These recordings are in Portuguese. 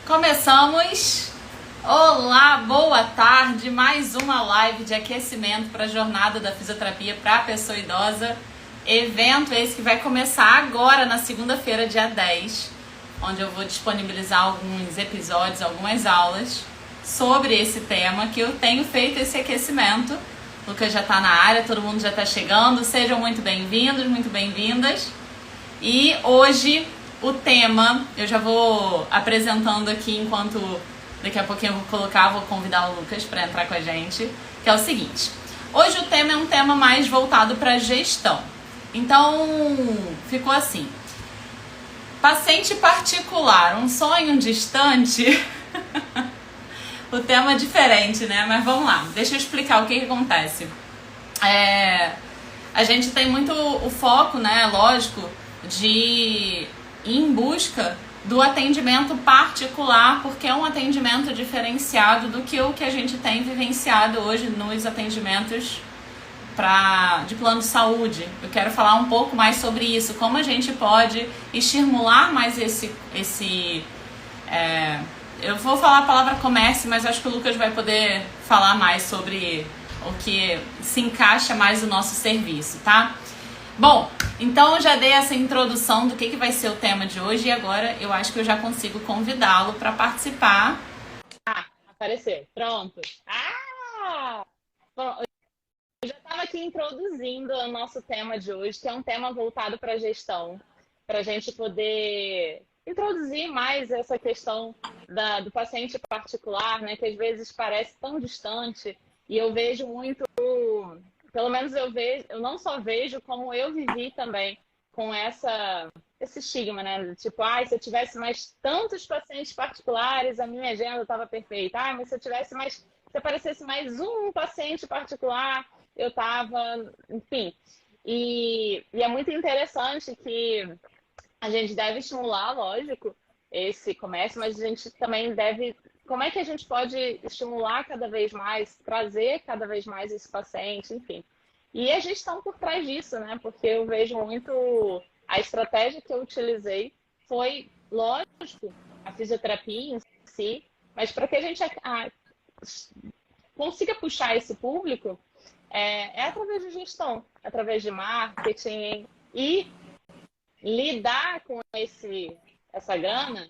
Começamos! Olá, boa tarde! Mais uma live de aquecimento para a jornada da fisioterapia para a pessoa idosa. Evento esse que vai começar agora na segunda-feira, dia 10, onde eu vou disponibilizar alguns episódios, algumas aulas sobre esse tema que eu tenho feito esse aquecimento. O Lucas já está na área, todo mundo já está chegando. Sejam muito bem-vindos, muito bem-vindas. E hoje o tema, eu já vou apresentando aqui enquanto daqui a pouquinho eu vou convidar o Lucas para entrar com a gente, que é o seguinte. Hoje o tema é um tema mais voltado para gestão. Então, ficou assim. Paciente particular, um sonho distante. O tema é diferente, né? Mas vamos lá, deixa eu explicar o que acontece. A gente tem muito o foco, né, lógico, de ir em busca do atendimento particular, porque é um atendimento diferenciado do que o que a gente tem vivenciado hoje nos atendimentos de plano de saúde. Eu quero falar um pouco mais sobre isso, como a gente pode estimular mais eu vou falar a palavra comércio, mas acho que o Lucas vai poder falar mais sobre o que se encaixa mais no nosso serviço, tá? Bom, então eu já dei essa introdução do que vai ser o tema de hoje e agora eu acho que eu já consigo convidá-lo para participar. Apareceu. Pronto. Pronto. Eu já estava aqui introduzindo o nosso tema de hoje, que é um tema voltado para a gestão, para a gente poder introduzir mais essa questão do paciente particular, né, que às vezes parece tão distante, e eu vejo muito, pelo menos eu não só vejo, como eu vivi também com esse estigma, né, tipo, se eu tivesse mais tantos pacientes particulares, a minha agenda estava perfeita, mas se aparecesse mais um paciente particular, eu estava, enfim. E é muito interessante que a gente deve estimular, lógico, esse comércio, mas a gente também deve... Como é que a gente pode estimular cada vez mais, trazer cada vez mais esse paciente, enfim. E a gestão por trás disso, né? Porque eu vejo muito... A estratégia que eu utilizei foi, lógico, a fisioterapia em si, mas para que a gente consiga puxar esse público, é através de gestão, através de marketing e lidar com essa grana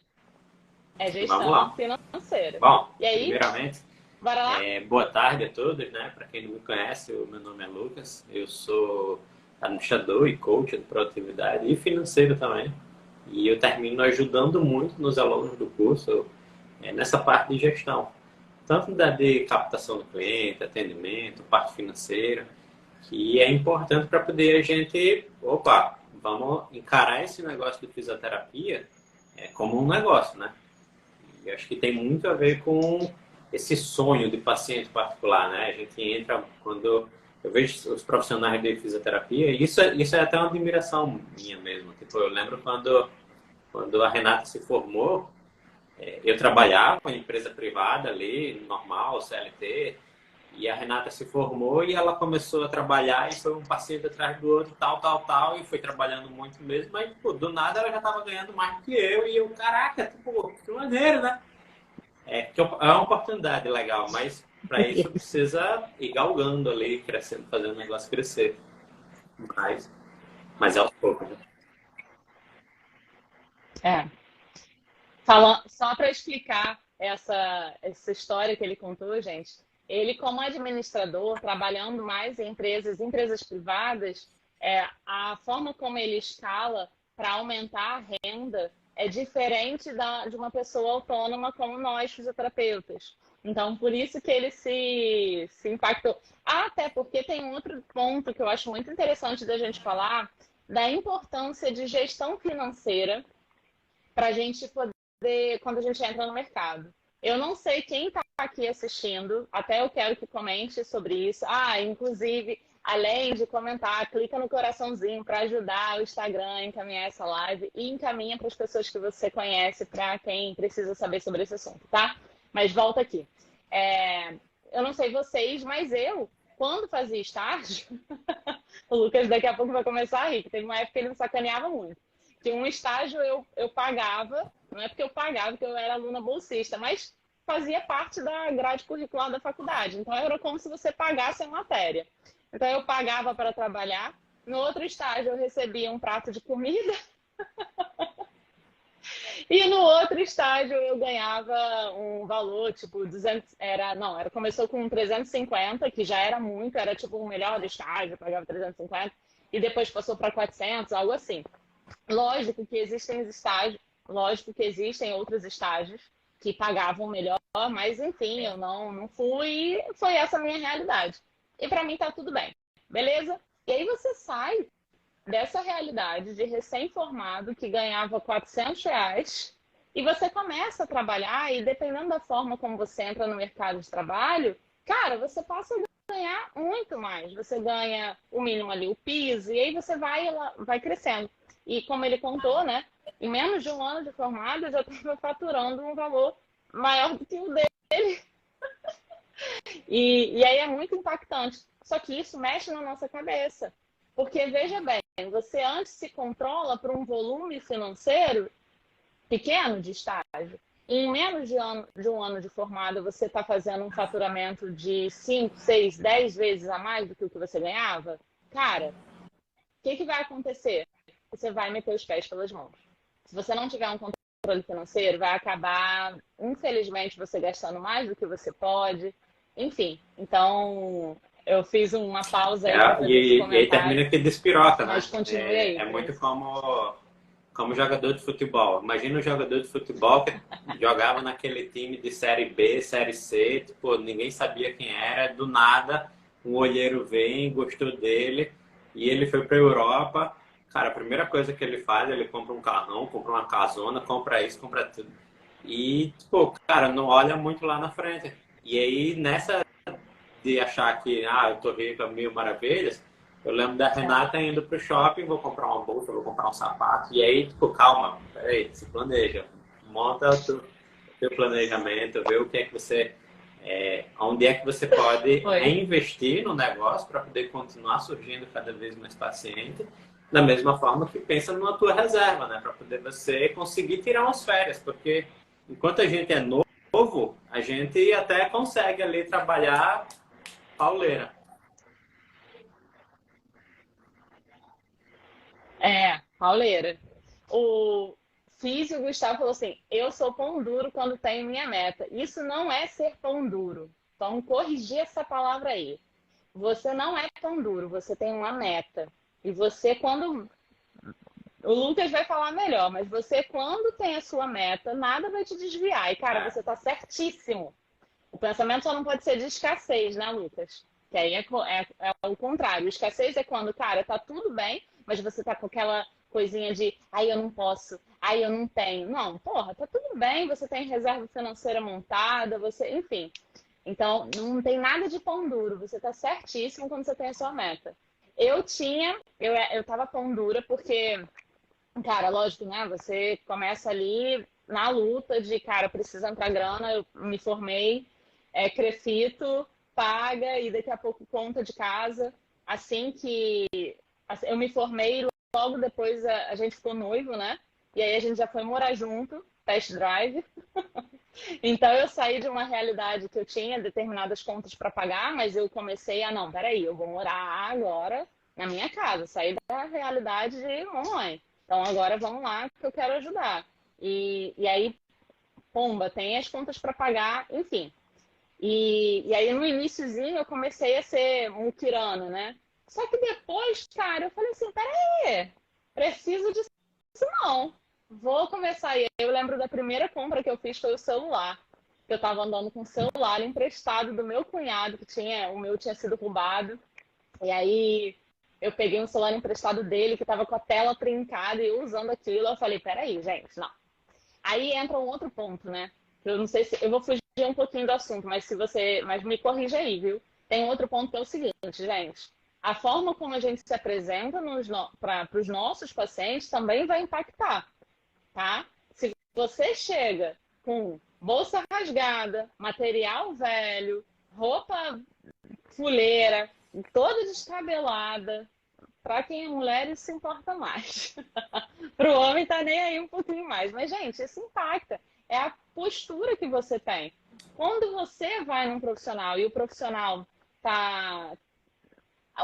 é gestão financeira. Bom, e aí, primeiramente, bora lá? Boa tarde a todos, né? Para quem não me conhece, o meu nome é Lucas, eu sou administrador e coach de produtividade e financeiro também. E eu termino ajudando muito nos alunos do curso nessa parte de gestão. Tanto de captação do cliente, atendimento, parte financeira, que é importante para poder a gente, vamos encarar esse negócio de fisioterapia como um negócio, né? E acho que tem muito a ver com esse sonho de paciente particular, né? A gente entra, quando eu vejo os profissionais de fisioterapia, e isso é até uma admiração minha mesmo. Tipo, eu lembro quando a Renata se formou, eu trabalhava em empresa privada ali, normal, CLT, e a Renata se formou e ela começou a trabalhar e foi um paciente atrás do outro, tal, e foi trabalhando muito mesmo, mas, do nada ela já estava ganhando mais do que eu, e eu, caraca, que maneiro, né? É uma oportunidade legal, mas para isso precisa ir galgando ali, crescendo, fazendo o negócio crescer. Mas é aos poucos, né? Só para explicar essa história que ele contou, gente, ele como administrador, trabalhando mais em empresas privadas, a forma como ele escala para aumentar a renda é diferente de uma pessoa autônoma como nós, fisioterapeutas. Então, por isso que ele se impactou. Até porque tem um outro ponto que eu acho muito interessante da gente falar, da importância de gestão financeira para a gente poder, quando a gente entra no mercado. Eu não sei quem está aqui assistindo, até eu quero que comente sobre isso. Inclusive, além de comentar, clica no coraçãozinho para ajudar o Instagram a encaminhar essa live e encaminha para as pessoas que você conhece, para quem precisa saber sobre esse assunto, tá? Mas volta aqui. Eu não sei vocês, mas eu, quando fazia estágio, o Lucas daqui a pouco vai começar a rir, que teve uma época que ele me sacaneava muito. Que um estágio eu pagava Não é porque eu pagava, porque eu era aluna bolsista, mas fazia parte da grade curricular da faculdade. Então, era como se você pagasse a matéria. Então, eu pagava para trabalhar. No outro estágio, eu recebia um prato de comida. E no outro estágio, eu ganhava um valor, tipo, 200... começou com 350, que já era muito, era tipo o melhor do estágio, eu pagava 350. E depois passou para 400, algo assim. Lógico que existem estágios, lógico que existem outros estágios que pagavam melhor, mas enfim, eu não fui, e foi essa a minha realidade. E para mim tá tudo bem, beleza? E aí você sai dessa realidade de recém-formado que ganhava R$ 400 e você começa a trabalhar e dependendo da forma como você entra no mercado de trabalho, cara, você passa a ganhar muito mais. Você ganha o mínimo ali, o piso, e aí você vai crescendo. E como ele contou, né? Em menos de um ano de formado, eu já estava faturando um valor maior do que o dele. E aí é muito impactante. Só que isso mexe na nossa cabeça. Porque, veja bem, você antes se controla por um volume financeiro pequeno de estágio. E em menos de um ano de formado, você está fazendo um faturamento de 5, 6, 10 vezes a mais do que o que você ganhava? Cara, o que vai acontecer? Você vai meter os pés pelas mãos. Se você não tiver um controle financeiro, vai acabar, infelizmente, você gastando mais do que você pode. Enfim, então eu fiz uma pausa aí para fazer esse e aí comentário. termina que despiroca, né? Mas continue aí. É muito como jogador de futebol. Imagina um jogador de futebol que jogava naquele time de Série B, Série C, tipo, ninguém sabia quem era, do nada um olheiro vem, gostou dele, e ele foi para a Europa. Cara, a primeira coisa que ele faz, ele compra um carrão, compra uma casona, compra isso, compra tudo. E, tipo, cara, não olha muito lá na frente. E aí, nessa de achar que, eu tô rico, mil maravilhas, eu lembro da Renata indo pro shopping, vou comprar uma bolsa, vou comprar um sapato. E aí, tipo, calma, peraí, se planeja. Monta o teu planejamento, vê o que é que você... onde é que você pode reinvestir no negócio para poder continuar surgindo cada vez mais paciente, da mesma forma que pensa na tua reserva, né? Para poder você conseguir tirar umas férias, porque enquanto a gente é novo, a gente até consegue ali trabalhar pauleira. Pauleira. O Físio Gustavo falou assim: eu sou pão duro quando tenho minha meta. Isso não é ser pão duro. Então, corrigir essa palavra aí. Você não é pão duro, você tem uma meta. E você, quando. O Lucas vai falar melhor, mas você, quando tem a sua meta, nada vai te desviar. E, cara, você tá certíssimo. O pensamento só não pode ser de escassez, né, Lucas? Que aí é o contrário. Escassez é quando, cara, tá tudo bem, mas você tá com aquela coisinha de, eu não posso, eu não tenho. Não, porra, tá tudo bem, você tem reserva financeira montada, enfim. Então, não tem nada de pão duro, você tá certíssimo quando você tem a sua meta. Eu tava pão dura porque, cara, lógico, né, você começa ali na luta de, cara, precisa entrar grana, eu me formei, crefito, paga e daqui a pouco conta de casa. Assim que eu me formei, logo depois a gente ficou noivo, né? E aí a gente já foi morar junto, test drive. Então eu saí de uma realidade que eu tinha determinadas contas para pagar, mas eu comecei não, peraí, eu vou morar agora na minha casa, sair da realidade de mamãe. Então agora vamos lá que eu quero ajudar. E aí, pomba, tem as contas para pagar, enfim. E aí no iniciozinho eu comecei a ser muquirana, né? Só que depois, cara, eu falei assim, peraí, preciso disso não. Vou começar. E eu lembro da primeira compra que eu fiz foi o celular. Eu tava andando com o celular emprestado do meu cunhado, o meu tinha sido roubado. E aí eu peguei um celular emprestado dele, que tava com a tela trincada, e eu usando aquilo, eu falei, peraí, gente, não. Aí entra um outro ponto, né? Eu não sei se... Eu vou fugir um pouquinho do assunto, mas me corrija aí, viu? Tem outro ponto que é o seguinte, gente. A forma como a gente se apresenta para os nossos pacientes também vai impactar, tá? Se você chega com bolsa rasgada, material velho, roupa fuleira, toda descabelada, Para quem é mulher, isso se importa mais. Para o homem, tá nem aí um pouquinho mais. Mas, gente, isso impacta. É a postura que você tem. Quando você vai num profissional e o profissional tá...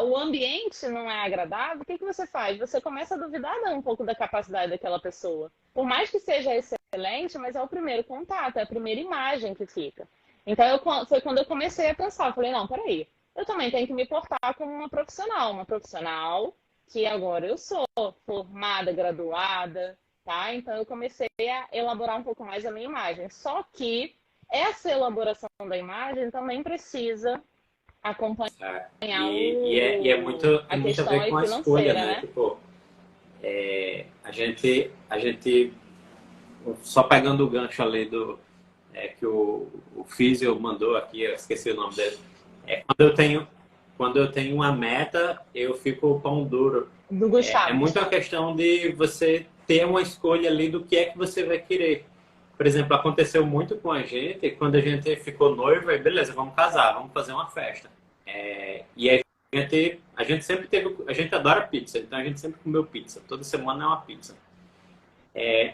o ambiente não é agradável, o que você faz? Você começa a duvidar um pouco da capacidade daquela pessoa. Por mais que seja excelente, mas é o primeiro contato, é a primeira imagem que fica. Então, foi quando eu comecei a pensar. Eu falei, não, peraí. Eu também tenho que me portar como uma profissional que agora eu sou formada, graduada, tá? Então, eu comecei a elaborar um pouco mais a minha imagem. Só que essa elaboração da imagem também precisa acompanhar e tem a muito a questão ver com a escolha, financeira, né? né? Tipo, a gente, só pegando o gancho ali que o Físio mandou aqui, eu esqueci o nome dele. Quando eu tenho uma meta, eu fico pão duro. Do É Gustavo. muito a questão de você ter uma escolha ali do que é que você vai querer. Por exemplo, aconteceu muito com a gente quando a gente ficou noiva e beleza, vamos casar, vamos fazer uma festa. E a gente sempre teve, a gente adora pizza, então a gente sempre comeu pizza. Toda semana é uma pizza.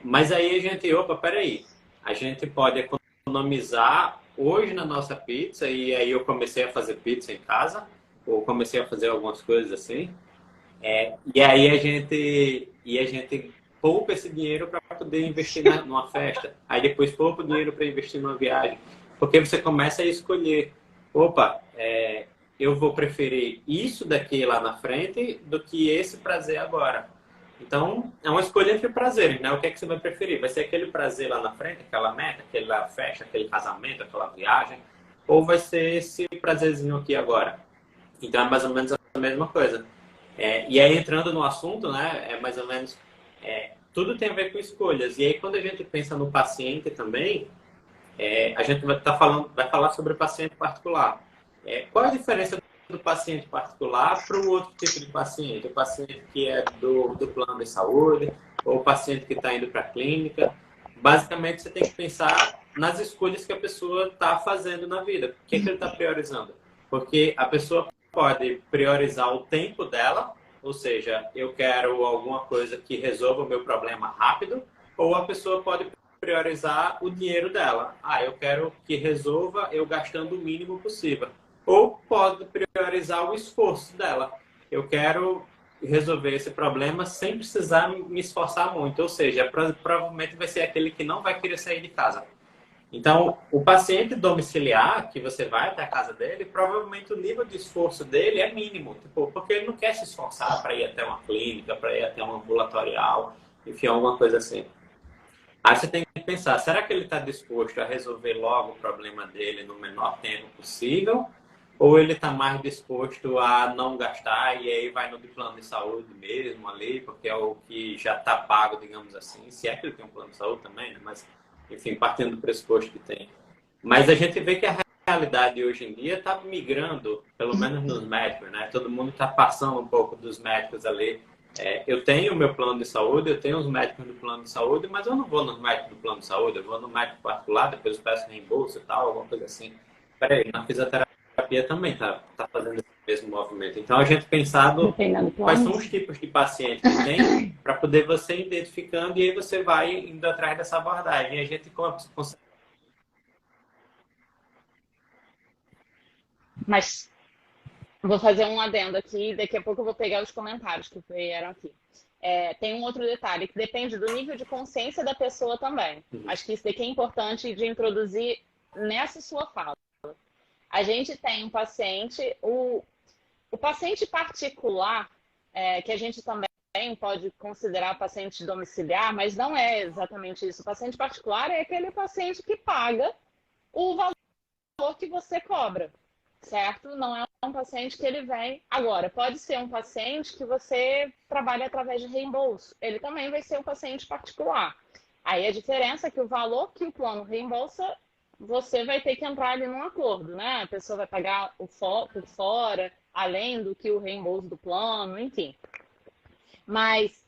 Mas aí a gente, opa, peraí, a gente pode economizar hoje na nossa pizza, e aí eu comecei a fazer pizza em casa, ou comecei a fazer algumas coisas assim. E aí a gente poupa esse dinheiro para poder investir numa festa. Aí depois poupa o dinheiro para investir numa viagem. Porque você começa a escolher, opa, eu vou preferir isso daqui lá na frente do que esse prazer agora. Então, é uma escolha entre prazeres, né? O que é que você vai preferir? Vai ser aquele prazer lá na frente, aquela meta, aquela festa, aquele casamento, aquela viagem? Ou vai ser esse prazerzinho aqui agora? Então, é mais ou menos a mesma coisa. E aí, entrando no assunto, né? É mais ou menos... tudo tem a ver com escolhas. E aí, quando a gente pensa no paciente também, a gente vai falar sobre o paciente particular. Qual a diferença do paciente particular para o outro tipo de paciente? O paciente que é do plano de saúde ou o paciente que está indo para a clínica? Basicamente, você tem que pensar nas escolhas que a pessoa está fazendo na vida. O que ele está priorizando? Porque a pessoa pode priorizar o tempo dela, ou seja, eu quero alguma coisa que resolva o meu problema rápido, ou a pessoa pode priorizar o dinheiro dela. Eu quero que resolva eu gastando o mínimo possível. Ou pode priorizar o esforço dela. Eu quero resolver esse problema sem precisar me esforçar muito. Ou seja, provavelmente vai ser aquele que não vai querer sair de casa. Então, o paciente domiciliar, que você vai até a casa dele, provavelmente o nível de esforço dele é mínimo. Porque ele não quer se esforçar para ir até uma clínica, para ir até um ambulatorial, enfim, alguma coisa assim. Aí você tem que pensar, será que ele está disposto a resolver logo o problema dele no menor tempo possível? Ou ele está mais disposto a não gastar e aí vai no plano de saúde mesmo ali, porque é o que já está pago, digamos assim. Se é que ele tem um plano de saúde também, né? Mas, enfim, partindo do pressuposto que tem. Mas a gente vê que a realidade hoje em dia está migrando, pelo menos nos médicos, né? Todo mundo está passando um pouco dos médicos ali. Eu tenho o meu plano de saúde, eu tenho os médicos do plano de saúde, mas eu não vou no médico do plano de saúde, eu vou no médico particular, depois eu peço reembolso e tal, alguma coisa assim. Peraí, na fisioterapia também tá fazendo esse mesmo movimento. Então, a gente pensado quais são os tipos de paciente que tem, para poder você ir identificando, e aí você vai indo atrás dessa abordagem. E a gente consegue. Mas vou fazer um adendo aqui, daqui a pouco eu vou pegar os comentários que vieram aqui. Tem um outro detalhe, que depende do nível de consciência da pessoa também. Acho que isso daqui é importante de introduzir nessa sua fala. A gente tem um paciente, o paciente particular, que a gente também pode considerar paciente domiciliar, mas não é exatamente isso. O paciente particular é aquele paciente que paga o valor que você cobra. Certo? Não é um paciente que ele vem agora. Pode ser um paciente que você trabalha através de reembolso. Ele também vai ser um paciente particular. Aí a diferença é que o valor que o plano reembolsa, você vai ter que entrar ali num acordo, né? A pessoa vai pagar por fora, além do que o reembolso do plano, enfim. Mas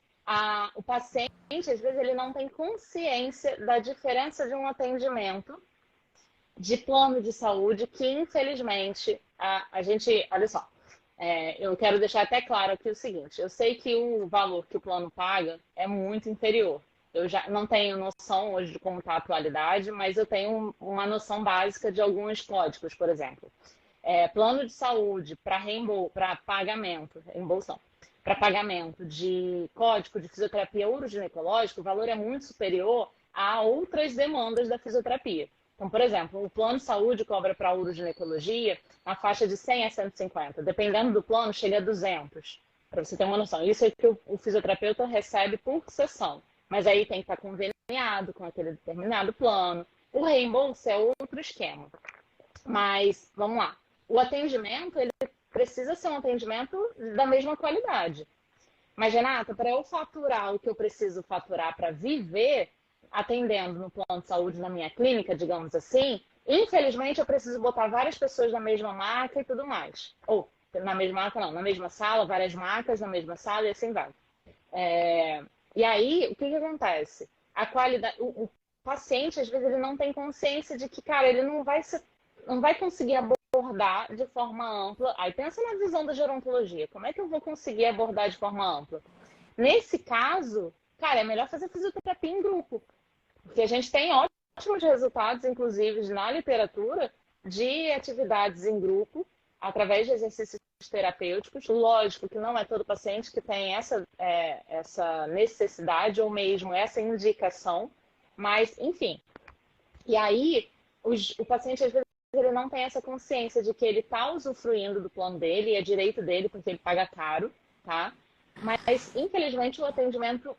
o paciente, às vezes, ele não tem consciência da diferença de um atendimento de plano de saúde que, infelizmente, a gente... Olha só, Eu quero deixar até claro aqui o seguinte: eu sei que o valor que o plano paga é muito inferior. Eu já não tenho noção hoje de como está a atualidade, mas eu tenho uma noção básica de alguns códigos, por exemplo. Plano de saúde para pagamento, reembolso não, para pagamento de código de fisioterapia uroginecológica, o valor é muito superior a outras demandas da fisioterapia. Então, por exemplo, o plano de saúde cobra para uroginecologia na faixa de 100 a 150. Dependendo do plano, chega a 200. Para você ter uma noção. Isso é que o fisioterapeuta recebe por sessão. Mas aí tem que estar conveniado com aquele determinado plano. O reembolso é outro esquema. Mas, vamos lá. O atendimento, ele precisa ser um atendimento da mesma qualidade. Mas, Renata, para eu faturar o que eu preciso faturar para viver atendendo no plano de saúde na minha clínica, digamos assim, infelizmente eu preciso botar várias pessoas na mesma maca e tudo mais. Ou, na mesma maca não, na mesma sala, várias macas na mesma sala e assim vai. E aí, o que acontece? A qualidade, o paciente, às vezes, ele não tem consciência de que, cara, ele não vai conseguir abordar de forma ampla. Aí pensa na visão da gerontologia. Como é que eu vou conseguir abordar de forma ampla? Nesse caso, cara, é melhor fazer fisioterapia em grupo. Porque a gente tem ótimos resultados, inclusive na literatura, de atividades em grupo, através de exercícios terapêuticos. Lógico que não é todo paciente que tem essa necessidade ou mesmo essa indicação, mas, enfim. E aí, o paciente, às vezes, ele não tem essa consciência de que ele está usufruindo do plano dele, e é direito dele, porque ele paga caro, tá? Mas, infelizmente, o atendimento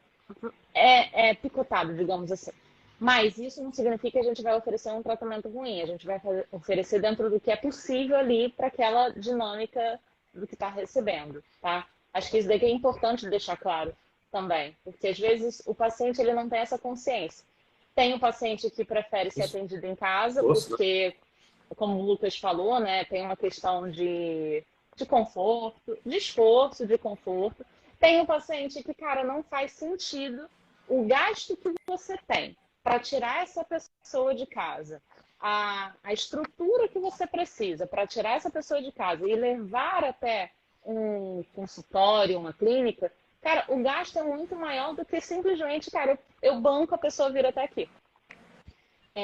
é picotado, digamos assim. Mas isso não significa que a gente vai oferecer um tratamento ruim. A gente vai oferecer dentro do que é possível ali para aquela dinâmica do que está recebendo, tá? Acho que isso daqui é importante deixar claro também. Porque, às vezes, o paciente ele não tem essa consciência. Tem um paciente que prefere ser atendido em casa, porque, como o Lucas falou, né, tem uma questão de conforto, de esforço, de conforto. Tem um paciente que, cara, não faz sentido o gasto que você tem para tirar essa pessoa de casa, a estrutura que você precisa para tirar essa pessoa de casa e levar até um consultório, uma clínica, cara, o gasto é muito maior do que simplesmente, cara, eu banco a pessoa vir até aqui.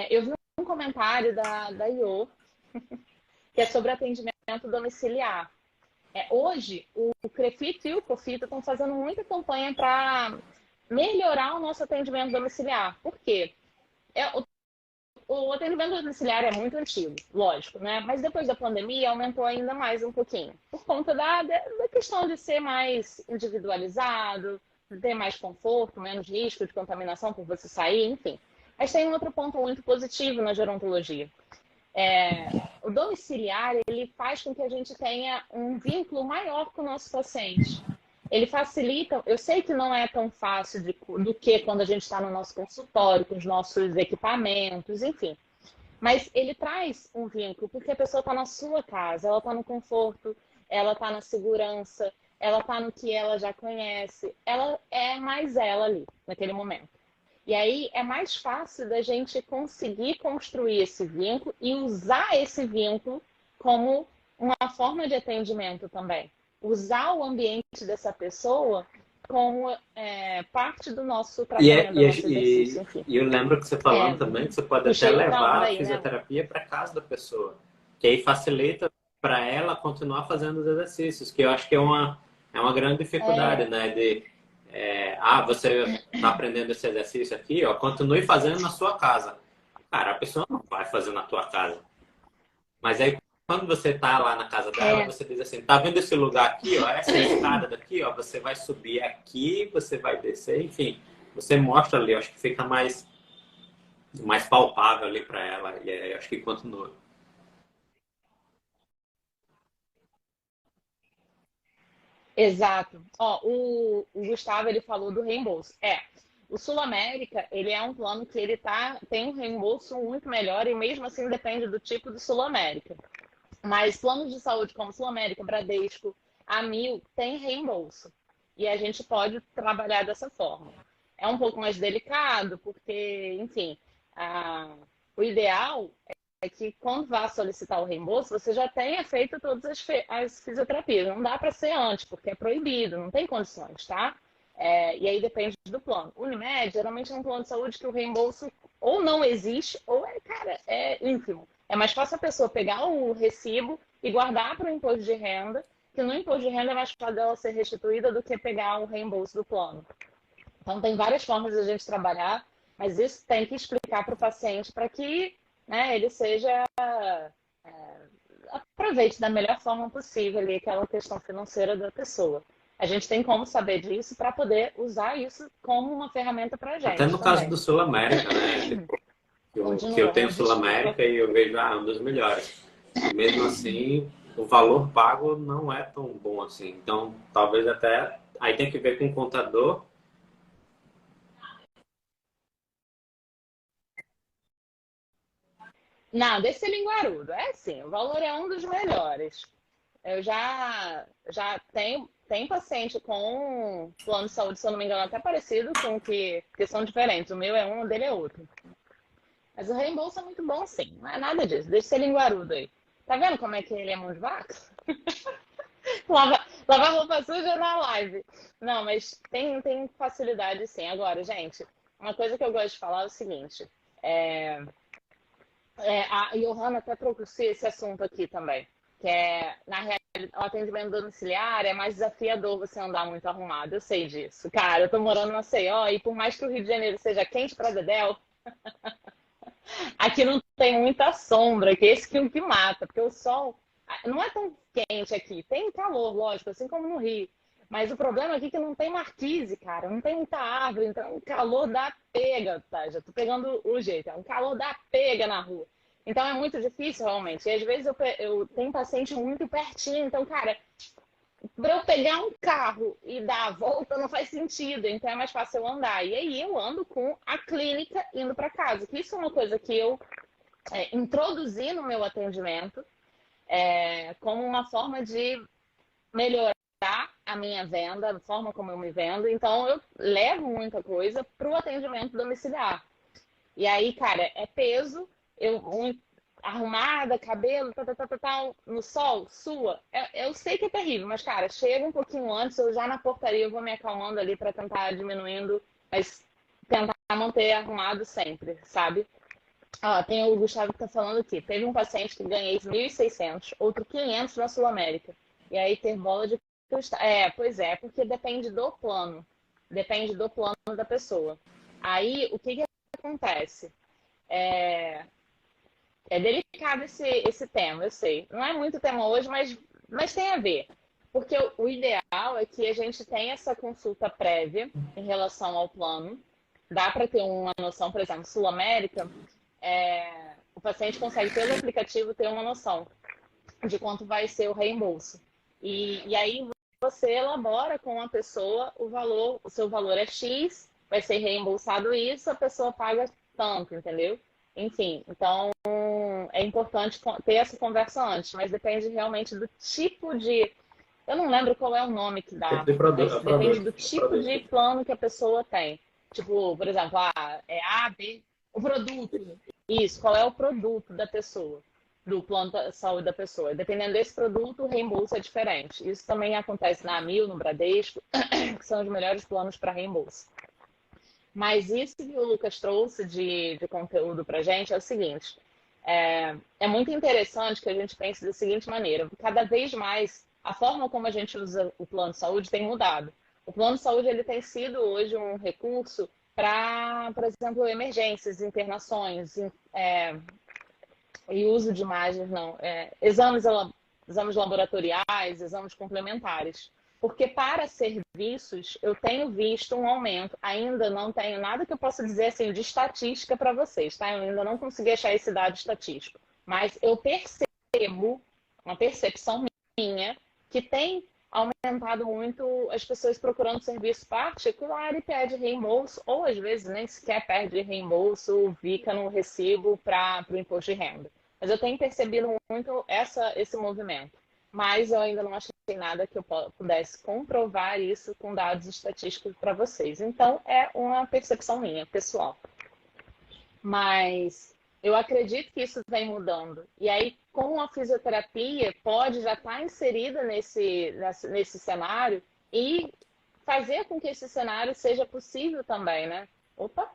Eu vi um comentário da IO, que é sobre atendimento domiciliar. Hoje, o CREFIT e o COFITA estão fazendo muita campanha para melhorar o nosso atendimento domiciliar. Por quê? O atendimento domiciliar é muito antigo, lógico, né? Mas depois da pandemia aumentou ainda mais um pouquinho. Por conta da questão de ser mais individualizado, de ter mais conforto, menos risco de contaminação por você sair, enfim. Mas tem um outro ponto muito positivo na gerontologia. O domiciliar, ele faz com que a gente tenha um vínculo maior com o nosso paciente. Ele facilita, eu sei que não é tão fácil do que quando a gente está no nosso consultório, com os nossos equipamentos, enfim. Mas ele traz um vínculo, porque a pessoa está na sua casa, ela está no conforto, ela está na segurança, ela está no que ela já conhece, ela é mais ela ali, naquele momento. E aí é mais fácil da gente conseguir construir esse vínculo e usar esse vínculo como uma forma de atendimento também. Usar o ambiente dessa pessoa como parte do nosso tratamento, do nosso exercício, enfim. E eu lembro que você falando também que você pode até levar a fisioterapia, né, para casa da pessoa, que aí facilita para ela continuar fazendo os exercícios, que eu acho que é uma grande dificuldade, né? Você está aprendendo esse exercício aqui, ó, continue fazendo na sua casa. Cara, a pessoa não vai fazer na tua casa. Mas aí, quando você tá lá na casa dela, você diz assim, tá vendo esse lugar aqui, ó, essa escada daqui, ó, você vai subir aqui, você vai descer, enfim, você mostra ali, acho que fica mais palpável ali para ela, e aí acho que continua. Exato. Ó, o Gustavo, ele falou do reembolso. O Sul América, ele é um plano que ele tem um reembolso muito melhor e mesmo assim depende do tipo do Sul América. Mas planos de saúde como Sul América, Bradesco, Amil, tem reembolso. E a gente pode trabalhar dessa forma. É um pouco mais delicado, porque, enfim, o ideal que quando vá solicitar o reembolso, você já tenha feito todas as fisioterapias. Não dá para ser antes, porque é proibido, não tem condições, tá? E aí depende do plano. Unimed, geralmente é um plano de saúde que o reembolso ou não existe, ou é ínfimo. É mais fácil a pessoa pegar o recibo e guardar para o imposto de renda, que no imposto de renda é mais fácil dela ser restituída do que pegar o reembolso do plano. Então, tem várias formas de a gente trabalhar, mas isso tem que explicar para o paciente para que, né, ele aproveite da melhor forma possível ali aquela questão financeira da pessoa. A gente tem como saber disso para poder usar isso como uma ferramenta para a gente. Até no também. caso do Sul América, né? Tipo, que eu tenho Sul América e eu vejo um dos melhores. E mesmo assim, o valor pago não é tão bom assim. Então, talvez até aí tem que ver com o contador. Não, desse linguarudo. É assim, o valor é um dos melhores. Eu já tenho paciente com plano de saúde, se eu não me engano, até parecido com que são diferentes. O meu é um, o dele é outro. Mas o reembolso é muito bom, sim. Não é nada disso. Deixa ser linguarudo aí. Tá vendo como é que ele é mão de vaca? Lavar roupa suja na live. Não, mas tem facilidade, sim. Agora, gente, uma coisa que eu gosto de falar é o seguinte. A Johanna até trouxe esse assunto aqui também. Que é, na realidade, o atendimento domiciliar é mais desafiador você andar muito arrumado. Eu sei disso. Cara, eu tô morando na Maceió e por mais que o Rio de Janeiro seja quente pra dedéu, aqui não tem muita sombra, que é esse que mata. Porque o sol não é tão quente aqui. Tem calor, lógico, assim como no Rio. Mas o problema aqui é que não tem marquise, cara. Não tem muita árvore, então o calor dá pega, tá? Já tô pegando o jeito. É um calor dá pega na rua. Então é muito difícil, realmente. E às vezes eu tenho paciente muito pertinho. Então, cara, para eu pegar um carro e dar a volta não faz sentido. Então é mais fácil eu andar. E aí eu ando com a clínica indo para casa. Que isso é uma coisa que eu introduzi no meu atendimento como uma forma de melhorar a minha venda, a forma como eu me vendo. Então, eu levo muita coisa para o atendimento domiciliar. E aí, cara, é peso, arrumada, cabelo, tal, no sol, sua. Eu sei que é terrível, mas, cara, chega um pouquinho antes, eu já na portaria eu vou me acalmando ali para tentar diminuindo, mas tentar manter arrumado sempre, sabe? Ó, tem o Gustavo que tá falando aqui. Teve um paciente que ganhei 1.600, outro 500 na Sul América. E aí ter bola de cristal. Pois é, porque depende do plano. Depende do plano da pessoa. Aí, o que acontece? É delicado esse tema, eu sei. Não é muito tema hoje, mas tem a ver. Porque o ideal é que a gente tenha essa consulta prévia em relação ao plano. Dá para ter uma noção, por exemplo, Sul América, o paciente consegue, pelo aplicativo, ter uma noção de quanto vai ser o reembolso. E aí você elabora com a pessoa o seu valor é X, vai ser reembolsado isso, a pessoa paga tanto, entendeu? Enfim, então é importante ter essa conversa antes, mas depende realmente do tipo de... Eu não lembro qual é o nome que dá, mas depende do tipo de plano que a pessoa tem. Tipo, por exemplo, é A, B, o produto. Isso, qual é o produto da pessoa, do plano de saúde da pessoa. Dependendo desse produto, o reembolso é diferente. Isso também acontece na Amil, no Bradesco, que são os melhores planos para reembolso. Mas isso que o Lucas trouxe de conteúdo para a gente é o seguinte, é muito interessante que a gente pense da seguinte maneira, cada vez mais a forma como a gente usa o plano de saúde tem mudado. O plano de saúde ele tem sido hoje um recurso para, por exemplo, emergências, internações e uso de imagens, exames laboratoriais, exames complementares. Porque para serviços eu tenho visto um aumento, ainda não tenho nada que eu possa dizer assim, de estatística para vocês, tá? Eu ainda não consegui achar esse dado estatístico, mas eu percebo, uma percepção minha, que tem aumentado muito as pessoas procurando serviço particular e pede reembolso, ou às vezes nem sequer pede reembolso, fica no recibo para o imposto de renda. Mas eu tenho percebido muito esse movimento. Mas eu ainda não achei nada que eu pudesse comprovar isso com dados estatísticos para vocês. Então, é uma percepção minha, pessoal. Mas Eu acredito que isso vem mudando. E aí, com a fisioterapia, pode já estar inserida nesse cenário e fazer com que esse cenário seja possível também, né? Opa!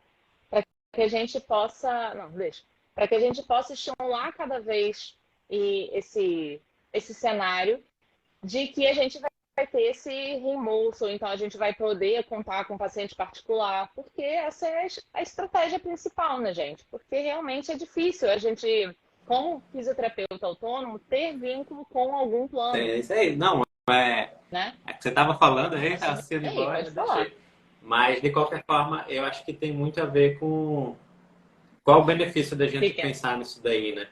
Para que a gente possa... Não, deixa. Para que a gente possa estimular cada vez esse cenário de que a gente vai ter esse reembolso, então a gente vai poder contar com paciente particular, porque essa é a estratégia principal, né, gente? Porque realmente é difícil a gente, como fisioterapeuta autônomo, ter vínculo com algum plano, É isso aí. Não, né? é que você estava falando aí, tá Assumir sendo aí, embora, pode eu falar. deixei. Mas, de qualquer forma, eu acho que tem muito a ver com qual o benefício da gente Fica. pensar nisso daí, né?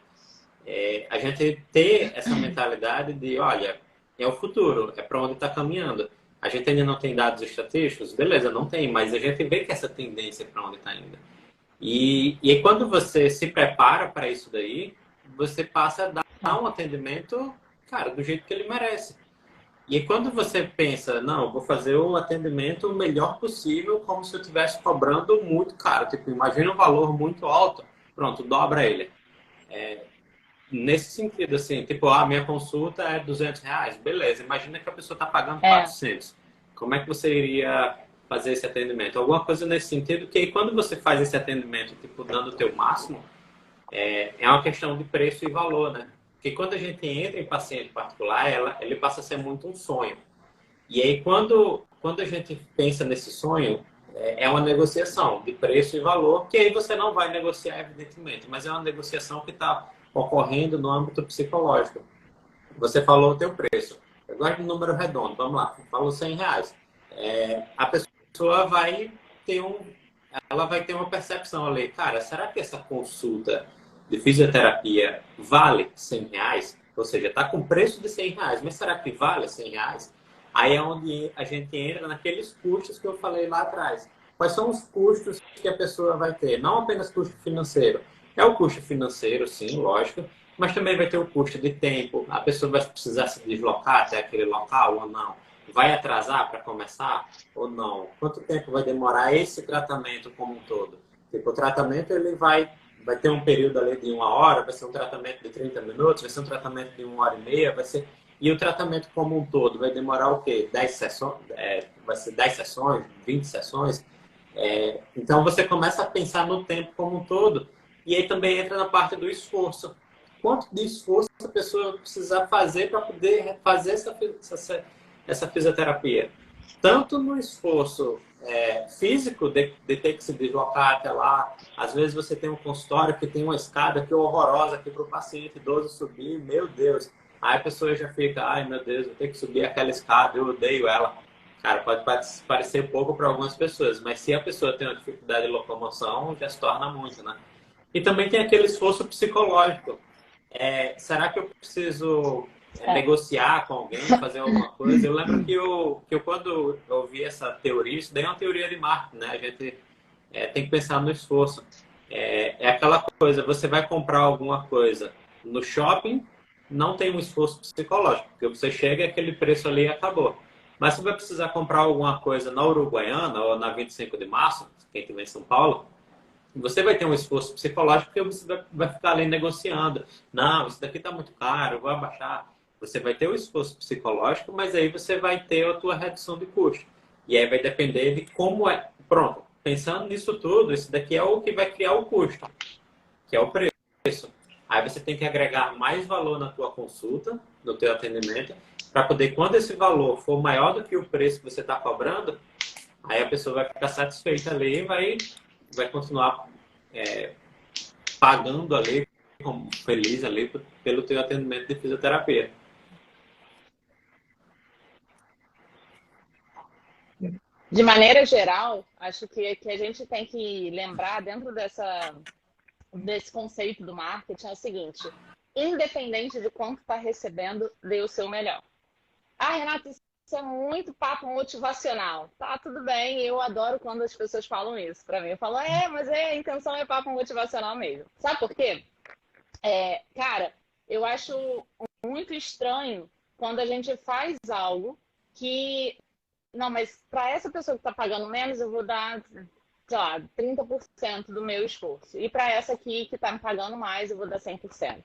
A gente ter essa mentalidade de, olha, é o futuro, é para onde está caminhando. A gente ainda não tem dados estatísticos, beleza, não tem, mas a gente vê que essa tendência é para onde está indo. E aí, quando você se prepara para isso daí, você passa a dar um atendimento, cara, do jeito que ele merece. E aí, quando você pensa, não, vou fazer o atendimento o melhor possível, como se eu estivesse cobrando muito caro. Tipo, imagina um valor muito alto, pronto, dobra ele. Nesse sentido, assim, tipo, a minha consulta é R$ 200, beleza. Imagina que a pessoa está pagando É, 400. Como é que você iria fazer esse atendimento? Alguma coisa nesse sentido, que aí quando você faz esse atendimento, tipo, dando o teu máximo, é uma questão de preço e valor, né? Porque quando a gente entra em paciente particular, ele passa a ser muito um sonho. E aí, quando a gente pensa nesse sonho, é uma negociação de preço e valor, que aí você não vai negociar, evidentemente, mas é uma negociação que está ocorrendo no âmbito psicológico. Você falou o teu preço. Eu gosto de número redondo, vamos lá, falou R$ 100. A pessoa ela vai ter uma percepção ali, cara, será que essa consulta de fisioterapia vale R$ 100? Ou seja, está com preço de R$ 100, mas será que vale R$ 100? Aí é onde a gente entra naqueles custos que eu falei lá atrás. Quais são os custos que a pessoa vai ter? Não apenas custo financeiro. É o custo financeiro, sim, lógico, mas também vai ter o custo de tempo. A pessoa vai precisar se deslocar até aquele local ou não? Vai atrasar para começar ou não? Quanto tempo vai demorar esse tratamento como um todo? Tipo, o tratamento ele vai ter um período ali de 1 hora, vai ser um tratamento de 30 minutos, vai ser um tratamento de 1 hora e meia, vai ser... E o tratamento como um todo vai demorar o quê? 10 sessões? Vai ser 10 sessões, 20 sessões? Então você começa a pensar no tempo como um todo. E aí também entra na parte do esforço. Quanto de esforço a pessoa vai precisar fazer para poder fazer essa fisioterapia? Tanto no esforço físico, de ter que se deslocar até lá. Às vezes você tem um consultório que tem uma escada que é horrorosa aqui para o paciente idoso subir, meu Deus. Aí a pessoa já fica, ai meu Deus, vou ter que subir aquela escada, eu odeio ela. Cara, pode parecer pouco para algumas pessoas, mas se a pessoa tem uma dificuldade de locomoção, já se torna muito, né? E também tem aquele esforço psicológico. Será que eu preciso é, negociar com alguém, fazer alguma coisa? Eu lembro que eu quando eu ouvi essa teoria, isso daí é uma teoria de marketing, né? A gente tem que pensar no esforço. É aquela coisa, você vai comprar alguma coisa no shopping, não tem um esforço psicológico, porque você chega e aquele preço ali acabou. Mas você vai precisar comprar alguma coisa na Uruguaiana ou na 25 de março, quem estiver em São Paulo, você vai ter um esforço psicológico porque você vai ficar ali negociando. Não, isso daqui está muito caro, eu vou abaixar. Você vai ter o esforço psicológico, mas aí você vai ter a tua redução de custo. E aí vai depender de como é. Pronto, pensando nisso tudo, isso daqui é o que vai criar o custo, que é o preço. Aí você tem que agregar mais valor na tua consulta, no teu atendimento, para poder, quando esse valor for maior do que o preço que você está cobrando, aí a pessoa vai ficar satisfeita ali e vai continuar pagando ali, feliz ali, pelo teu atendimento de fisioterapia. de maneira geral, acho que a gente tem que lembrar dentro desse conceito do marketing é o seguinte: independente de quanto está recebendo, dê o seu melhor. Ah, Renata, isso é muito papo motivacional. Tá, tudo bem, eu adoro quando as pessoas falam isso para mim. Eu falo, mas a intenção é papo motivacional mesmo. Sabe por quê? Cara, eu acho muito estranho quando a gente faz algo que... Não, mas para essa pessoa que está pagando menos, eu vou dar sei lá, 30% do meu esforço. E para essa aqui que está me pagando mais, eu vou dar 100%.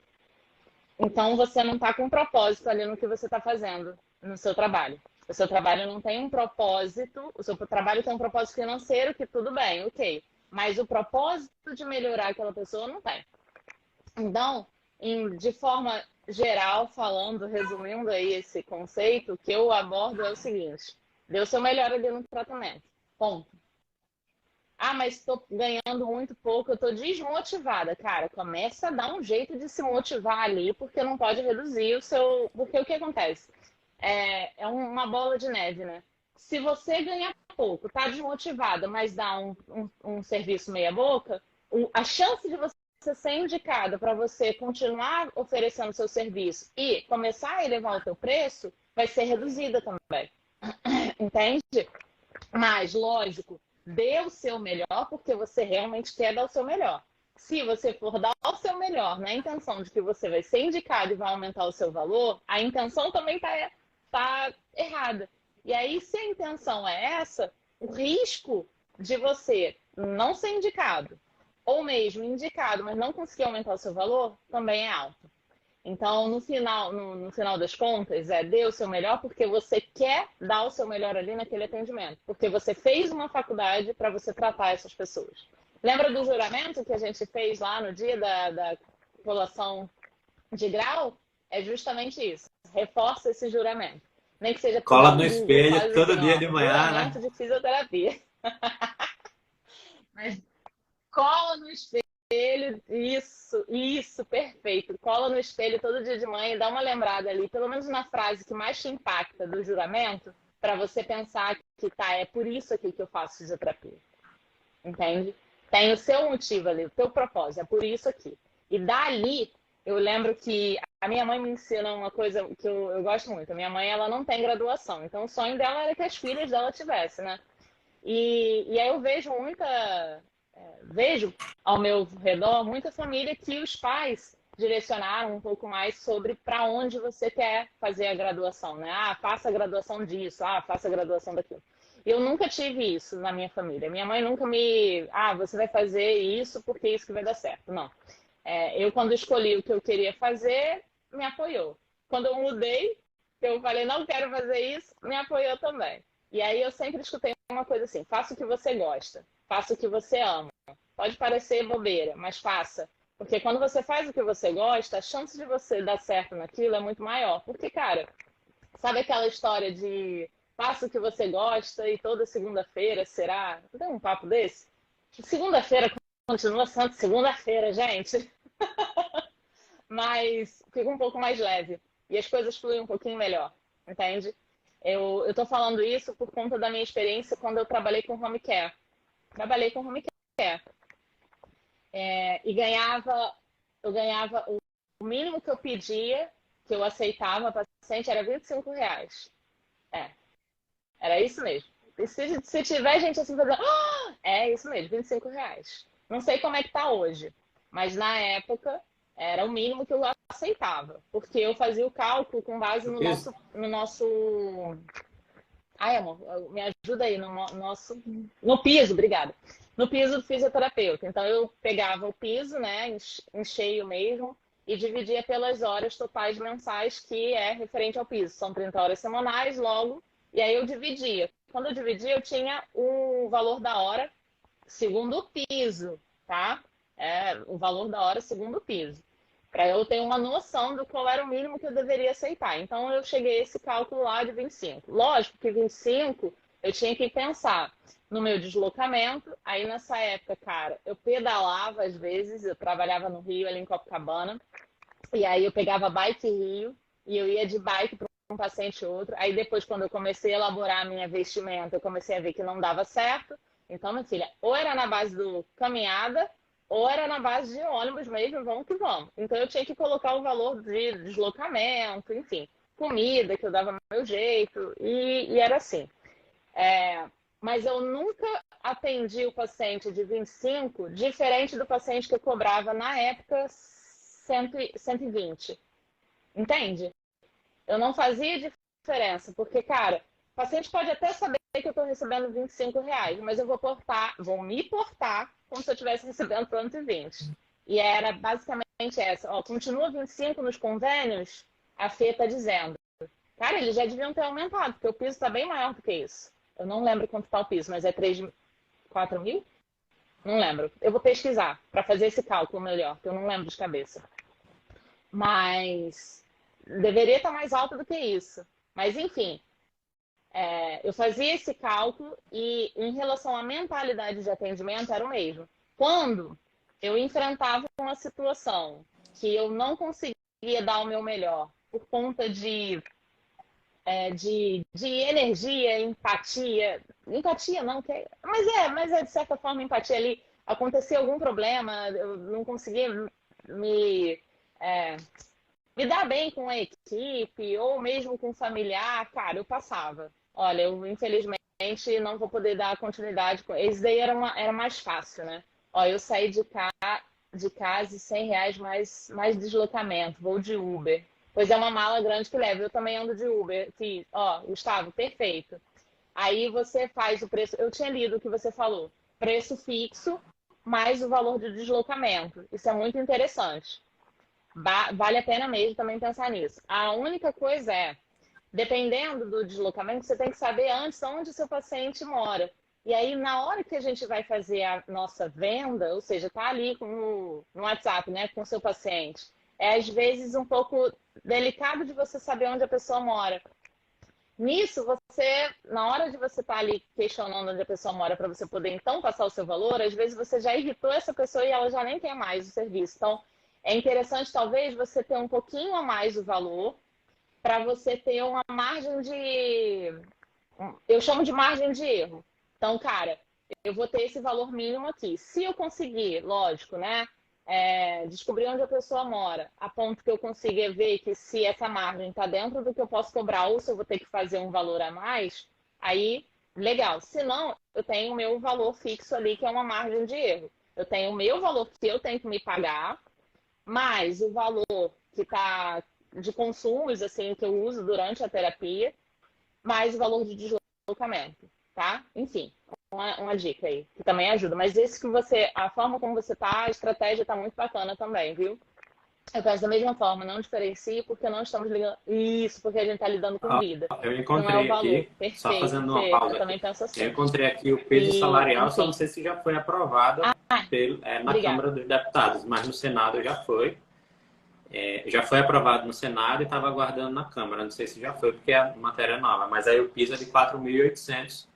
Então, você não está com um propósito ali no que você está fazendo no seu trabalho. O seu trabalho não tem um propósito, o seu trabalho tem um propósito financeiro, que tudo bem, ok. Mas o propósito de melhorar aquela pessoa não tem. Então, de forma geral, falando, resumindo aí esse conceito, o que eu abordo é o seguinte: dê o seu melhor ali no tratamento. Ponto. Ah, mas estou ganhando muito pouco, eu estou desmotivada. Cara, começa a dar um jeito de se motivar ali, porque não pode reduzir o seu. Porque o que acontece? É uma bola de neve, né? Se você ganha pouco, tá desmotivada, mas dá um serviço meia boca, a chance de você ser indicada para você continuar oferecendo seu serviço e começar a elevar o teu preço vai ser reduzida também. Entende? Mas, lógico, dê o seu melhor porque você realmente quer dar o seu melhor. Se você for dar o seu melhor na intenção de que você vai ser indicado e vai aumentar o seu valor, a intenção também está errada. E aí, se a intenção é essa, o risco de você não ser indicado, ou mesmo indicado, mas não conseguir aumentar o seu valor, também é alto. Então, no final das contas, dê o seu melhor porque você quer dar o seu melhor ali naquele atendimento. Porque você fez uma faculdade para você tratar essas pessoas. Lembra do juramento que a gente fez lá no dia da colação de grau? É justamente isso. Reforça esse juramento. Nem que seja Cola pegar no um Google, espelho faz todo assim, dia ó, de manhã, juramento né? de fisioterapia. Mas cola no espelho. Isso, perfeito. Cola no espelho todo dia de manhã e dá uma lembrada ali, pelo menos na frase que mais te impacta do juramento, para você pensar que tá, é por isso aqui que eu faço fisioterapia. Entende? Tem o seu motivo ali, o teu propósito, é por isso aqui. E dali, eu lembro que a minha mãe me ensina uma coisa que eu gosto muito. A minha mãe, ela não tem graduação, então o sonho dela era que as filhas dela tivessem, né? E aí eu vejo ao meu redor muita família que os pais direcionaram um pouco mais sobre para onde você quer fazer a graduação, né? Ah, faça a graduação disso, faça a graduação daquilo. Eu nunca tive isso na minha família. Minha mãe nunca você vai fazer isso porque é isso que vai dar certo. Não. Eu, quando escolhi o que eu queria fazer, me apoiou. Quando eu mudei, eu falei, não quero fazer isso, me apoiou também. E aí eu sempre escutei uma coisa assim: faça o que você gosta, faça o que você ama. Pode parecer bobeira, mas faça. Porque quando você faz o que você gosta, a chance de você dar certo naquilo é muito maior. Porque, cara, sabe aquela história de faça o que você gosta e toda segunda-feira será... Não tem um papo desse? Segunda-feira continua sendo segunda-feira, gente. Mas fica um pouco mais leve. E as coisas fluem um pouquinho melhor, entende? Eu tô falando isso por conta da minha experiência quando eu trabalhei com home care. Trabalhei com home care. E eu ganhava o mínimo que eu pedia, que eu aceitava a paciente, era R$ 25. Era isso mesmo. E se tiver gente assim fazendo, é isso mesmo, R$ 25. Não sei como é que tá hoje, mas na época era o mínimo que eu aceitava, porque eu fazia o cálculo com base Isso. no nosso... Ai, amor, me ajuda aí, no piso, obrigada. No piso do fisioterapeuta. Então, eu pegava o piso, né, em cheio mesmo, e dividia pelas horas totais mensais, que é referente ao piso. São 30 horas semanais, logo, e aí eu dividia. Quando eu dividia, eu tinha o valor da hora segundo o piso, tá? O valor da hora segundo o piso. Para eu ter uma noção do qual era o mínimo que eu deveria aceitar. Então, eu cheguei a esse cálculo lá de 25. Lógico que 25 eu tinha que pensar no meu deslocamento. Aí, nessa época, cara, eu pedalava às vezes, eu trabalhava no Rio, ali em Copacabana, e aí eu pegava bike Rio, e eu ia de bike para um paciente e outro. Aí, depois, quando eu comecei a elaborar a minha vestimenta, eu comecei a ver que não dava certo. Então, minha filha, ou era na base do caminhada, ou era na base de ônibus mesmo, vamos que vamos. Então eu tinha que colocar o valor de deslocamento, enfim, comida que eu dava meu jeito, e era assim. Mas eu nunca atendi o paciente de 25 diferente do paciente que eu cobrava na época 120. Entende? Eu não fazia diferença, porque, cara, o paciente pode até saber que eu estou recebendo R$ 25, mas eu vou me portar como se eu estivesse recebendo pronto e 20. E era basicamente essa. Ó, continua 25 nos convênios, a Fê está dizendo. Cara, eles já deviam ter aumentado, porque o piso está bem maior do que isso. Eu não lembro quanto está o piso, mas é 4 mil? Não lembro. Eu vou pesquisar para fazer esse cálculo melhor, porque eu não lembro de cabeça. Mas deveria estar mais alto do que isso. Mas, enfim, eu fazia esse cálculo e, em relação à mentalidade de atendimento, era o mesmo. Quando eu enfrentava uma situação que eu não conseguia dar o meu melhor por conta de energia, empatia. Empatia não, mas é de certa forma empatia ali. Acontecia algum problema, eu não conseguia me dar bem com a equipe, ou mesmo com o familiar, cara, eu passava. Olha, eu infelizmente não vou poder dar continuidade com. Esse daí era mais fácil, né? Ó, eu saí de casa e R$ 100 mais deslocamento, vou de Uber. Pois é uma mala grande que leva. Eu também ando de Uber. Ó, Gustavo, perfeito. Aí você faz o preço. Eu tinha lido o que você falou. Preço fixo mais o valor de deslocamento. Isso é muito interessante. Vale a pena mesmo também pensar nisso. A única coisa dependendo do deslocamento, você tem que saber antes onde o seu paciente mora. E aí, na hora que a gente vai fazer a nossa venda, ou seja, tá ali no WhatsApp, né, com o seu paciente, às vezes um pouco delicado de você saber onde a pessoa mora. Nisso, na hora de você estar ali questionando onde a pessoa mora para você poder então passar o seu valor, às vezes você já irritou essa pessoa e ela já nem quer mais o serviço. Então, é interessante talvez você ter um pouquinho a mais o valor para você ter uma margem eu chamo de margem de erro. Então, cara, eu vou ter esse valor mínimo aqui. Se eu conseguir, lógico, né? Descobrir onde a pessoa mora, a ponto que eu consiga ver que se essa margem está dentro do que eu posso cobrar ou se eu vou ter que fazer um valor a mais, aí, legal. Se não, eu tenho o meu valor fixo ali, que é uma margem de erro. Eu tenho o meu valor que eu tenho que me pagar, mais o valor que está de consumos, assim, que eu uso durante a terapia, mais o valor de deslocamento, tá? Enfim. Uma dica aí, que também ajuda. Mas a forma como você tá, a estratégia tá muito bacana também, viu? Eu penso da mesma forma, não diferencie porque não estamos ligando. Isso, porque a gente tá lidando com vida. Eu Não é o encontrei valor. aqui, Perfeito, só fazendo uma eu pausa também aqui. penso assim. Eu encontrei aqui o piso salarial, só enfim. não sei se já foi aprovado na Obrigada. Câmara dos Deputados, mas no Senado já foi. Já foi aprovado no Senado e estava aguardando na Câmara. Não sei se já foi, porque a matéria é nova. Mas aí o piso é de 4.800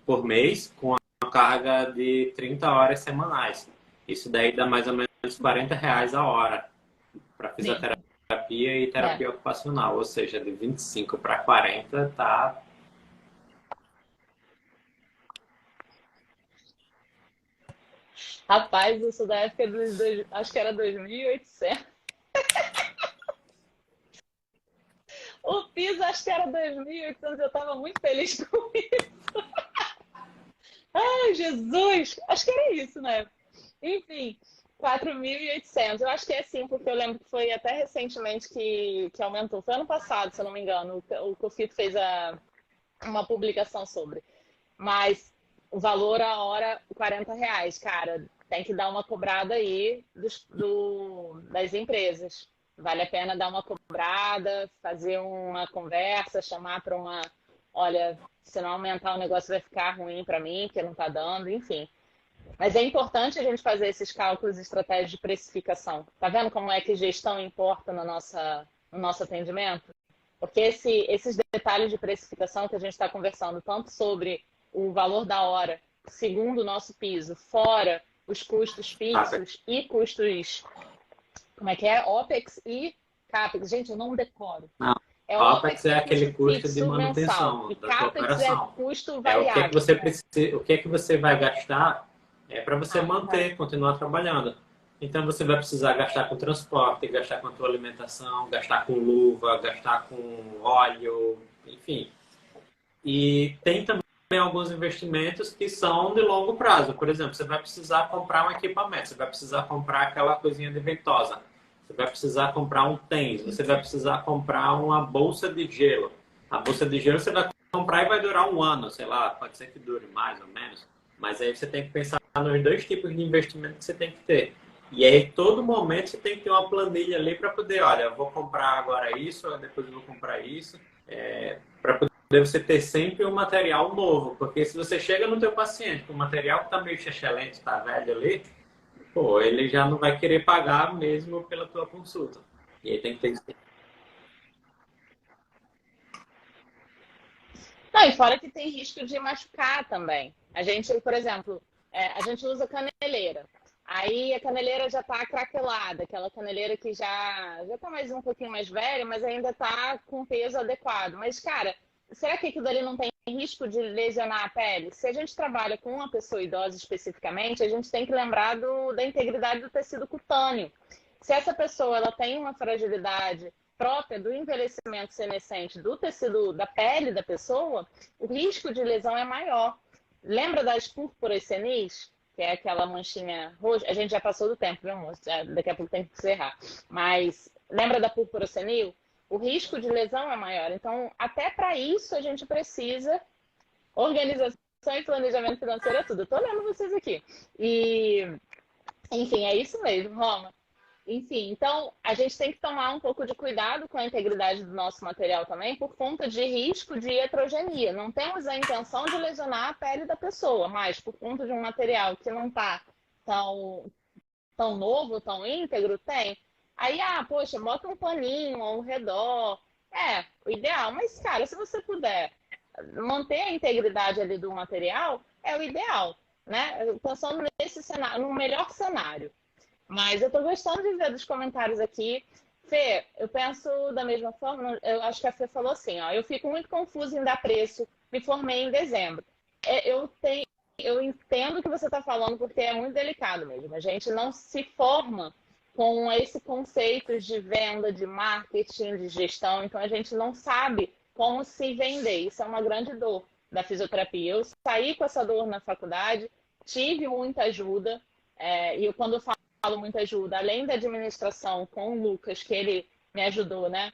por mês, com a carga de 30 horas semanais. Isso daí dá mais ou menos R$ 40 a hora para fisioterapia e terapia ocupacional. Ou seja, de 25 para 40 tá... Rapaz, isso da época acho que era 2.800. O piso acho que era 2.800, eu tava muito feliz com isso. Ai, Jesus! Acho que era isso, né? Enfim, 4.800. Eu acho que é assim, porque eu lembro que foi até recentemente que aumentou. Foi ano passado, se eu não me engano. O COFIT fez uma publicação sobre. Mas o valor a hora, R$ 40. Cara, tem que dar uma cobrada aí das empresas. Vale a pena dar uma cobrada, fazer uma conversa, chamar para uma... Olha, se não aumentar o negócio vai ficar ruim para mim, porque não está dando, enfim. Mas é importante a gente fazer esses cálculos e estratégias de precificação. Tá vendo como é que gestão importa no nosso atendimento? Porque esses detalhes de precificação que a gente está conversando, tanto sobre o valor da hora, segundo o nosso piso, fora os custos fixos e custos... Como é que é? OPEX e CAPEX. Gente, eu não decoro. Não. OPEX é aquele custo de manutenção da tua operação. É custo variável. O que é que você vai gastar para você manter, continuar trabalhando. Então você vai precisar gastar com transporte, gastar com a tua alimentação, gastar com luva, gastar com óleo, enfim. E tem também alguns investimentos que são de longo prazo. Por exemplo, você vai precisar comprar um equipamento, você vai precisar comprar aquela coisinha de ventosa, você vai precisar comprar um TENS, você vai precisar comprar uma bolsa de gelo. A bolsa de gelo você vai comprar e vai durar um ano, sei lá, pode ser que dure mais ou menos, mas aí você tem que pensar nos dois tipos de investimento que você tem que ter. E aí, todo momento, você tem que ter uma planilha ali para poder, olha, eu vou comprar agora isso, depois eu vou comprar isso, para poder você ter sempre um material novo. Porque se você chega no teu paciente com um material que está meio excelente, está velho ali, pô, ele já não vai querer pagar mesmo pela tua consulta. E aí tem que ter... Não, e fora que tem risco de machucar também. A gente, por exemplo, a gente usa caneleira. Aí a caneleira já está craquelada, aquela caneleira que já tá mais um pouquinho mais velha, mas ainda está com peso adequado. Mas, cara, será que aquilo ali não tem risco de lesionar a pele? Se a gente trabalha com uma pessoa idosa especificamente, a gente tem que lembrar da integridade do tecido cutâneo. Se essa pessoa ela tem uma fragilidade própria do envelhecimento senescente do tecido da pele da pessoa, o risco de lesão é maior. Lembra das púrpuras senis? Que é aquela manchinha roxa. A gente já passou do tempo, viu, moço? Daqui a pouco tem que encerrar. Mas lembra da púrpura senil? O risco de lesão é maior. Então, até para isso, a gente precisa organização e planejamento financeiro é tudo. Eu tô lendo vocês aqui. E, enfim, é isso mesmo, Roma. Enfim, então a gente tem que tomar um pouco de cuidado com a integridade do nosso material também, por conta de risco de heterogenia. Não temos a intenção de lesionar a pele da pessoa, mas por conta de um material que não está tão novo, tão íntegro, tem. Aí, poxa, bota um paninho ao redor. É, o ideal. Mas, cara, se você puder manter a integridade ali do material, é o ideal, né? Pensando nesse cenário, no melhor cenário. Mas eu tô gostando de ver dos comentários aqui. Fê, eu penso da mesma forma, eu acho que a Fê falou assim, ó, eu fico muito confusa em dar preço, me formei em dezembro. Eu entendo o que você está falando, porque é muito delicado mesmo. A gente não se forma com esse conceito de venda, de marketing, de gestão, então a gente não sabe como se vender. Isso é uma grande dor da fisioterapia. Eu saí com essa dor na faculdade, tive muita ajuda, e quando eu falo muita ajuda, além da administração com o Lucas, que ele me ajudou, né?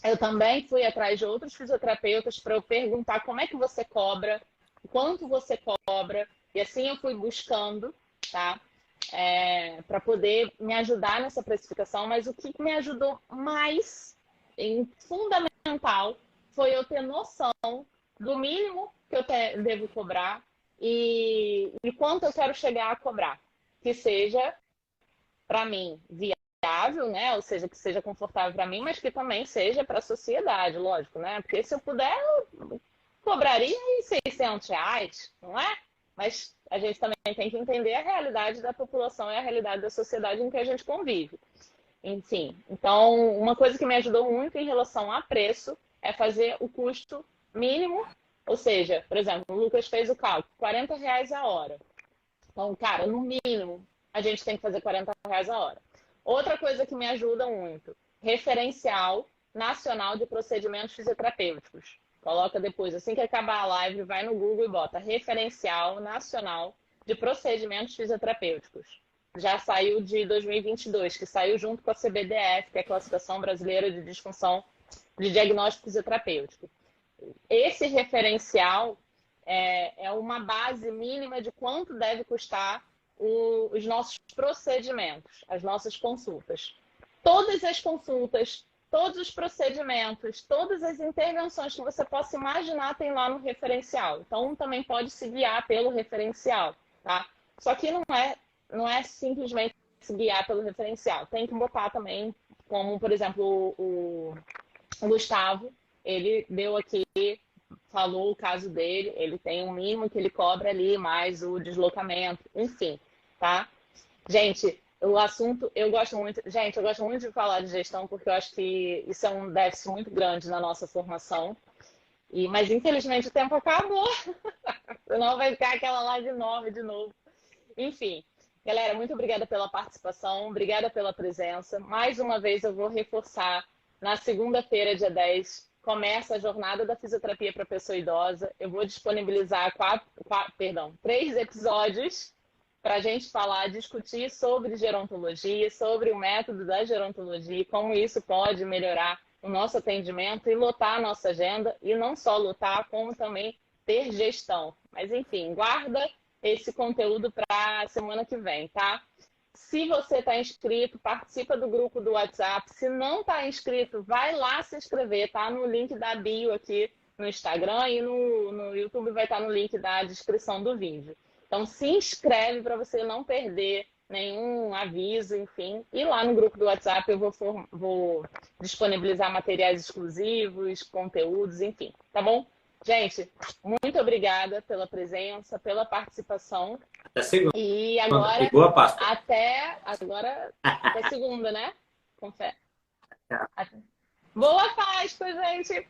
Eu também fui atrás de outros fisioterapeutas para eu perguntar como é que você cobra, quanto você cobra, e assim eu fui buscando, tá? Para poder me ajudar nessa precificação, mas o que me ajudou mais, fundamental, foi eu ter noção do mínimo que eu devo cobrar e quanto eu quero chegar a cobrar, que seja para mim viável, né? Ou seja, que seja confortável para mim, mas que também seja para a sociedade, lógico, né? Porque se eu puder, eu cobraria em R$ 600, não é? Mas a gente também tem que entender a realidade da população e a realidade da sociedade em que a gente convive. Enfim, então, uma coisa que me ajudou muito em relação a preço é fazer o custo mínimo, ou seja, por exemplo, o Lucas fez o cálculo, R$ 40 a hora. Então, cara, no mínimo, a gente tem que fazer R$ 40 a hora. Outra coisa que me ajuda muito, referencial nacional de procedimentos fisioterapêuticos. Coloca depois, assim que acabar a live, vai no Google e bota referencial nacional de procedimentos fisioterapêuticos. Já saiu de 2022, que saiu junto com a CBDF, que é a Classificação Brasileira de Disfunção de Diagnóstico Fisioterapêutico. Esse referencial é uma base mínima de quanto deve custar os nossos procedimentos, as nossas consultas. Todas as consultas, todos os procedimentos, todas as intervenções que você possa imaginar tem lá no referencial. Então, também pode se guiar pelo referencial, tá? Só que não é simplesmente se guiar pelo referencial. Tem que botar também, como, por exemplo, o Gustavo, ele deu aqui, falou o caso dele, ele tem um mínimo que ele cobra ali, mais o deslocamento, enfim, tá? Gente, o assunto, eu gosto muito de falar de gestão, porque eu acho que isso é um déficit muito grande na nossa formação. Mas infelizmente o tempo acabou. Senão vai ficar aquela live nova de novo. Enfim, galera, muito obrigada pela participação, obrigada pela presença. Mais uma vez eu vou reforçar, na segunda-feira, dia 10, começa a jornada da fisioterapia para pessoa idosa. Eu vou disponibilizar 3 episódios para a gente falar, discutir sobre gerontologia, sobre o método da gerontologia, como isso pode melhorar o nosso atendimento e lotar a nossa agenda. E não só lotar, como também ter gestão. Mas, enfim, guarda esse conteúdo para a semana que vem, tá? Se você está inscrito, participa do grupo do WhatsApp. Se não está inscrito, vai lá se inscrever, tá? No link da bio aqui no Instagram e no YouTube vai estar no link da descrição do vídeo. Então, se inscreve para você não perder nenhum aviso, enfim. E lá no grupo do WhatsApp eu vou disponibilizar materiais exclusivos, conteúdos, enfim. Tá bom? Gente, muito obrigada pela presença, pela participação. Até segunda. E agora, E boa Páscoa. até segunda, né? Com fé. Boa Páscoa, gente!